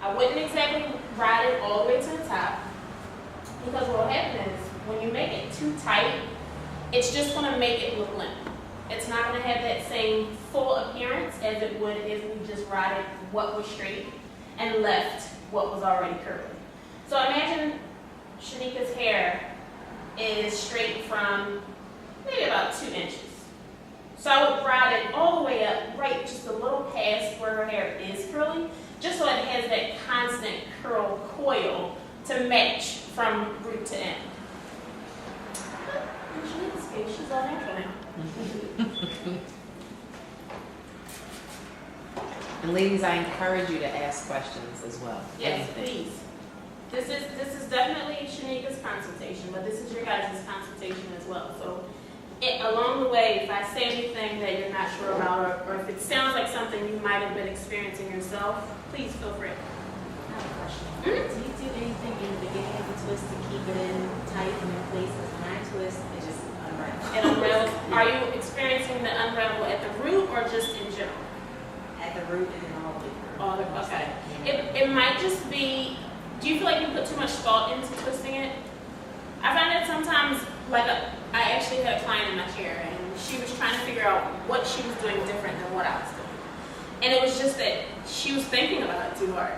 I wouldn't exactly ride it all the way to the top, because what will happen is when you make it too tight, it's just going to make it look limp. It's not going to have that same full appearance as it would if we just ride it what was straight and left what was already curly. So imagine Shanika's hair is straight from maybe about 2 inches. So I would ride it all the way up, right just a little past where her hair is curly, just so it has that constant curl coil to match from root to end. She's all natural now. And ladies, I encourage you to ask questions as well. Yes, please. This is definitely Shanika's consultation, but this is your guys' consultation as well. So along the way, if I say anything that you're not sure about, or if it sounds like something you might have been experiencing yourself, please feel free. I have a question. Do you do anything in the beginning of the twist to keep it in tight and in place? Because when I twist, it just unravels. It unravels. Are you experiencing the unravel at the root or just in general? At the root and then all the way through. All the okay. It might just be. Do you feel like you put too much thought into twisting it? I find that sometimes, like I actually had a client in my chair, and she was trying to figure out what she was doing different than what I was doing, and it was just that she was thinking about it too hard.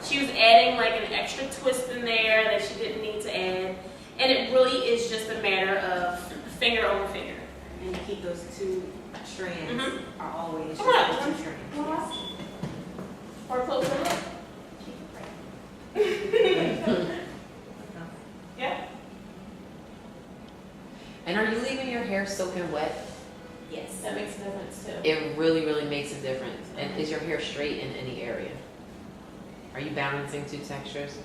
She was adding like an extra twist in there that she didn't need to add, and it really is just a matter of finger over finger. And you keep those 2 strands are always just Right. those 2 strands. Yes. Or close the look. Yeah. And are you leaving your hair soaking wet? Yes. That makes a difference too. It really, really makes a difference. And is your hair straight in any area? Are you balancing 2 textures?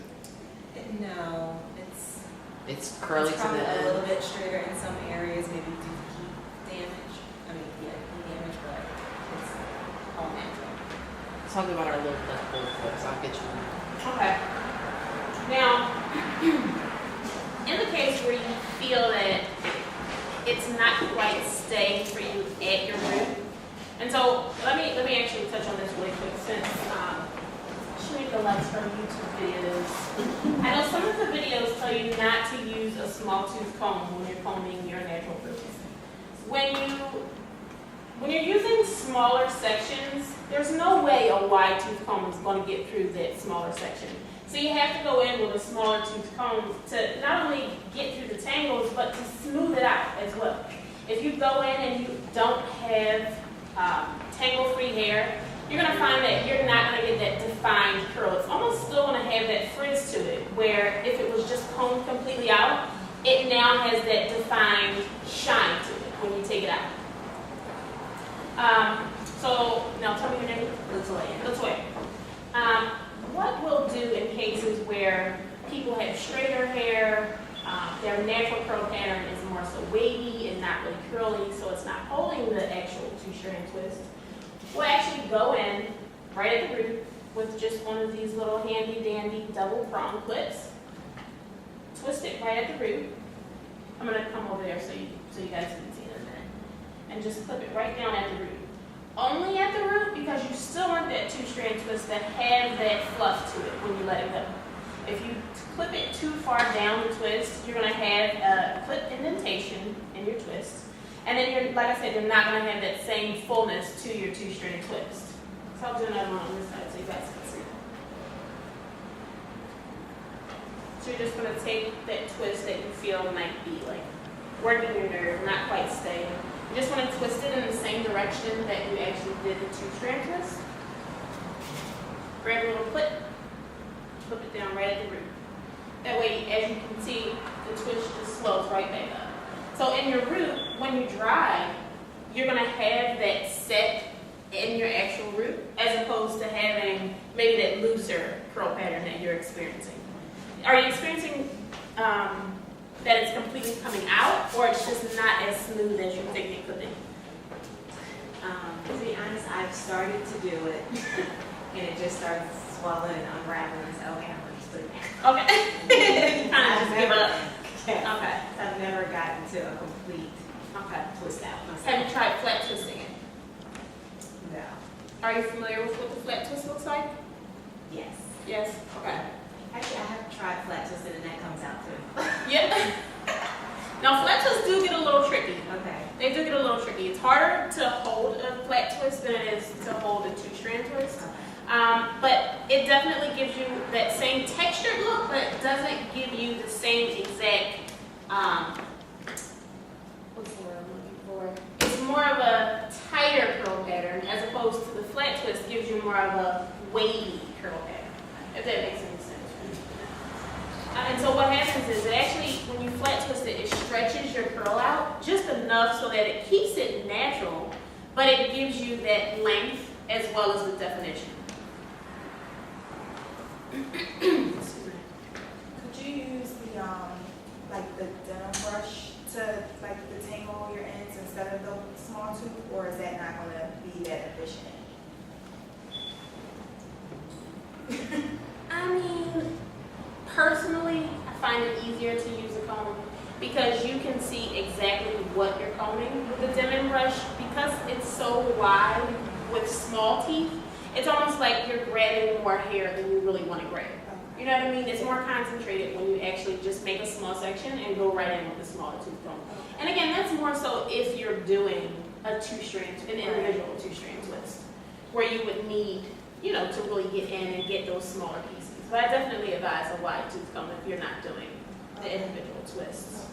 No, It's curly it's to probably the a end. little bit straighter in some areas, maybe due to heat damage. I mean, yeah, heat damage, but it's all natural. Talking about our little fluff bowl clips, I'll get you one. Okay. Now, in the case where you feel that it's not quite staying for you at your root, and so let me actually touch on this really quick since Shanika likes her YouTube videos. I know some of the videos tell you not to use a small tooth comb when you're combing your natural roots. When you're using smaller sections, there's no way a wide tooth comb is going to get through that smaller section. So you have to go in with a smaller tooth comb to not only get through the tangles, but to smooth it out as well. If you go in and you don't have tangle-free hair, you're going to find that you're not going to get that defined curl. It's almost still going to have that frizz to it, where if it was just combed completely out, it now has that defined shine to it when you take it out. So now tell me your name. Latoya. What we'll do in cases where people have straighter hair, their natural curl pattern is more so wavy and not really curly, so it's not holding the actual 2-strand twist, we'll actually go in right at the root with just one of these little handy dandy double prong clips, twist it right at the root. I'm going to come over there so you guys can see it in a minute, and just clip it right down at the root. Only at the root, because you still want that 2-strand twist to have that fluff to it when you let it go. If you clip it too far down the twist, you're going to have a clip indentation in your twist. And then, like I said, you're not going to have that same fullness to your 2-strand twist. So I'll do another one on this side so you guys can see. So you're just going to take that twist that you feel might be like working your nerve, not quite staying. You just want to twist it in the same direction that you actually did the 2-strand twist. Grab a little clip, flip it down right at the root. That way, as you can see, the twist just swells right back up. So in your root, when you dry, you're going to have that set in your actual root, as opposed to having maybe that looser curl pattern that you're experiencing. Are you experiencing that it's completely coming out, or it's just not as smooth as you think it could be? To be honest, I've started to do it, and it just starts swelling and unraveling. And so, okay, I'm just putting it back. Okay. You kind of just give up. Yes. Okay. I've never gotten to a complete twist out myself. Have you tried flat twisting it? No. Are you familiar with what the flat twist looks like? Yes. Yes? Okay. Actually, I have tried flat twisted and that comes out too. Yep. Now, flat twists do get a little tricky. Okay. They do get a little tricky. It's harder to hold a flat twist than it is to hold a two-strand twist. But it definitely gives you that same textured look, but it doesn't give you the same exact, what's the word I'm looking for? It's more of a tighter curl pattern as opposed to the flat twist gives you more of a wavy curl pattern, if that makes any sense. And so what happens is it actually, when you flat twist it, it stretches your curl out just enough so that it keeps it natural, but it gives you that length as well as the definition. Could you use the like the denim brush to like detangle your ends instead of the small tooth, or is that not going to be that efficient? I mean, personally, I find it easier to use a comb because you can see exactly what you're combing with the denim brush. Because it's so wide with small teeth, it's almost like you're grabbing more hair than you really want to grab. You know what I mean? It's more concentrated when you actually just make a small section and go right in with a smaller tooth comb. And again, that's more so if you're doing an individual two-strand twist, where you would need, you know, to really get in and get those smaller pieces. But I definitely advise a wide tooth comb if you're not doing the individual twists.